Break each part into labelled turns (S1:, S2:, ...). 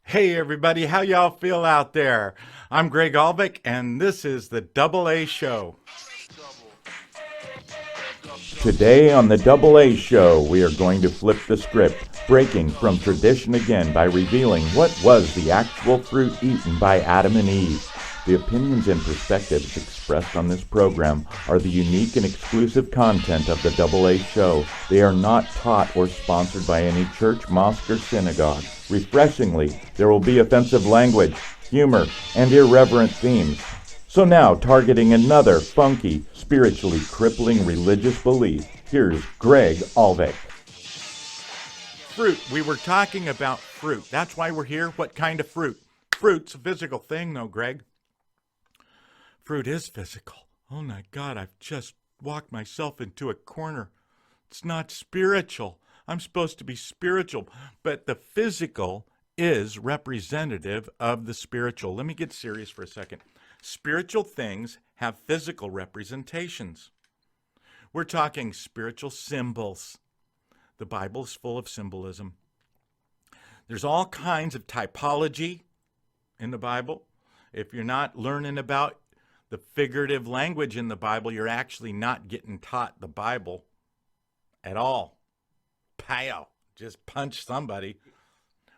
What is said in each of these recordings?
S1: Hey everybody, how y'all feel out there? I'm Greg Aalvik, and this is the Dubl A Show.
S2: Today on the Dubl A Show, we are going to flip the script, breaking from tradition again by revealing what was the actual fruit eaten by Adam and Eve. The opinions and perspectives expressed on this program are the unique and exclusive content of the Dubl A Show. They are not taught or sponsored by any church, mosque, or synagogue. Refreshingly, there will be offensive language, humor, and irreverent themes. So now, targeting another funky, spiritually crippling religious belief, here's Greg Aalvik.
S1: Fruit. We were talking about fruit. That's why we're here. What kind of fruit? Fruit's a physical thing, though, Greg. Fruit is physical. Oh my God, I've just walked myself into a corner. It's not spiritual. I'm supposed to be spiritual, but the physical is representative of the spiritual. Let me get serious for a second. Spiritual things have physical representations. We're talking spiritual symbols. The Bible is full of symbolism. There's all kinds of typology in the Bible. If you're not learning about the figurative language in the Bible, you're actually not getting taught the Bible at all. Pow! Just punch somebody.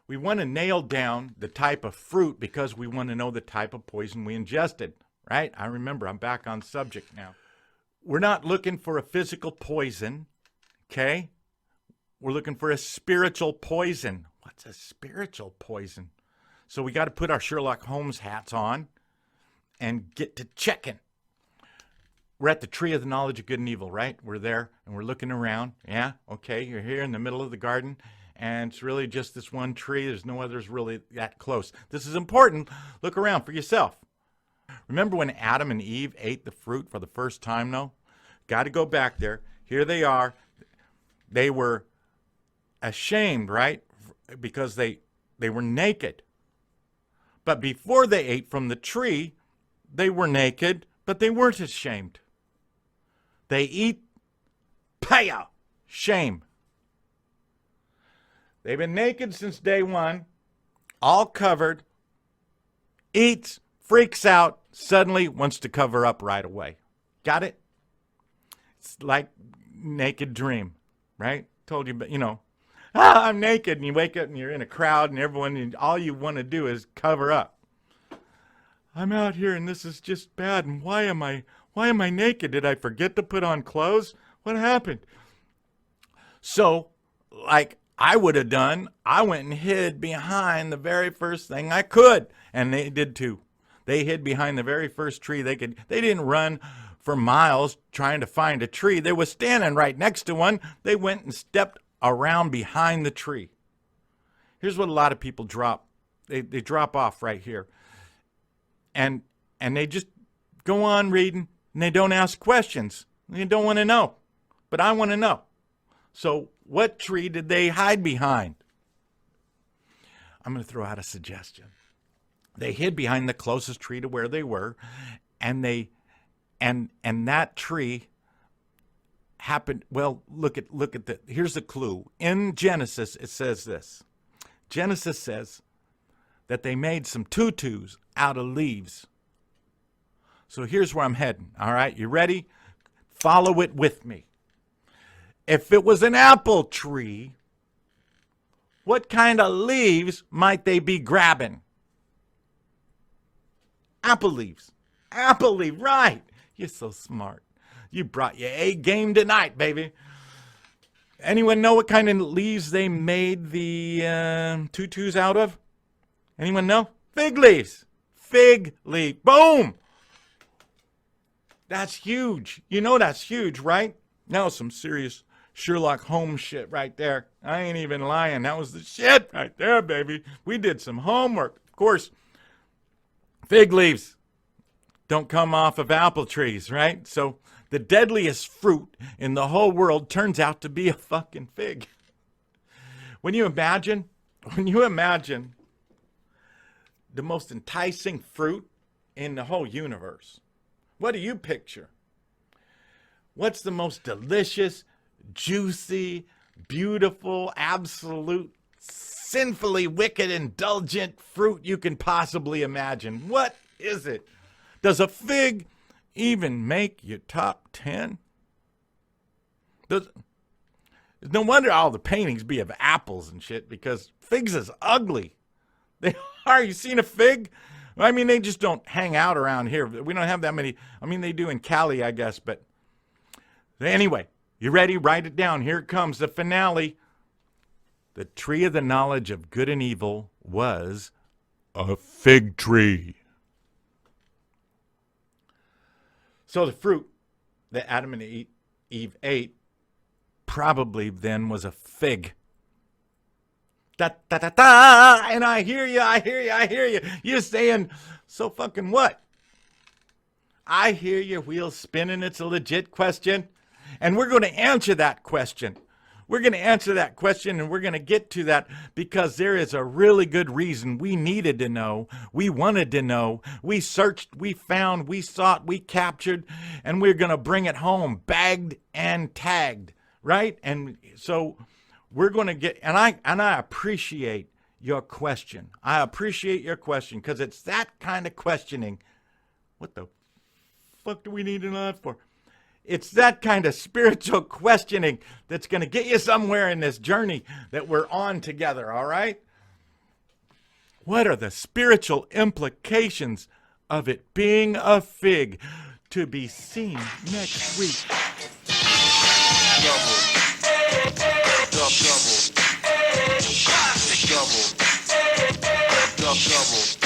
S1: We want to nail down the type of fruit because we want to know the type of poison we ingested, right? I remember, I'm back on subject now. We're not looking for a physical poison, okay? We're looking for a spiritual poison. What's a spiritual poison? So we got to put our Sherlock Holmes hats on and get to checking. We're at the tree of the knowledge of good and evil, right? We're there and we're looking around. Yeah, okay, you're here in the middle of the garden and it's really just this one tree. There's no others really that close. This is important. Look around for yourself. Remember when Adam and Eve ate the fruit for the first time, though? Got to go back there. Here they are. They were ashamed, right? Because they were naked. But before they ate from the tree, they were naked, but they weren't ashamed. They eat, paya, shame. They've been naked since day one, all covered, eats, freaks out, suddenly wants to cover up right away. Got it? It's like naked dream, right? Told you, but I'm naked, and you wake up and you're in a crowd and everyone, and all you want to do is cover up. I'm out here and this is just bad, and why am I naked? Did I forget to put on clothes? What happened? So, like I would have done, I went and hid behind the very first thing I could, and they did too. They hid behind the very first tree they could. They didn't run for miles trying to find a tree. They were standing right next to one. They went and stepped around behind the tree. Here's what a lot of people drop. They drop off right here. And they just go on reading, and they don't ask questions. They don't want to know. But I want to know. So what tree did they hide behind? I'm going to throw out a suggestion. They hid behind the closest tree to where they were, and that tree happened. Well, look at here's the clue. In Genesis, it says this. Genesis says that they made some tutus out of leaves. So here's where I'm heading. All right, you ready? Follow it with me. If it was an apple tree, what kind of leaves might they be grabbing? Apple leaves. Apple leaf, right. You're so smart. You brought your A game tonight, baby. Anyone know what kind of leaves they made the tutus out of? Anyone know? Fig leaves. Fig leaf. Boom! That's huge. You know that's huge, right? Now some serious Sherlock Holmes shit right there. I ain't even lying. That was the shit right there, baby. We did some homework. Of course, fig leaves don't come off of apple trees, right? So the deadliest fruit in the whole world turns out to be a fucking fig. When you imagine the most enticing fruit in the whole universe, what do you picture? What's the most delicious, juicy, beautiful, absolute sinfully wicked, indulgent fruit you can possibly imagine. What is it? Does a fig even make your top 10? No wonder all the paintings be of apples and shit, because figs is ugly. They are. You seen a fig? I mean, they just don't hang out around here. We don't have that many. I mean, they do in Cali, I guess. But anyway, you ready? Write it down. Here it comes, the finale. The tree of the knowledge of good and evil was a fig tree. So the fruit that Adam and Eve ate probably then was a fig. Da, da, da, da. And I hear you. You're saying, so fucking what? I hear your wheels spinning. It's a legit question. And we're going to answer that question. We're going to answer that question, and we're going to get to that because there is a really good reason we needed to know. We wanted to know. We searched, we found, we sought, we captured, and we're going to bring it home, bagged and tagged, right? And so we're going to get, and I appreciate your question. I appreciate your question because it's that kind of questioning. What the fuck do we need to know that for? It's that kind of spiritual questioning that's going to get you somewhere in this journey that we're on together, all right? What are the spiritual implications of it being a fig? To be seen next week. Double.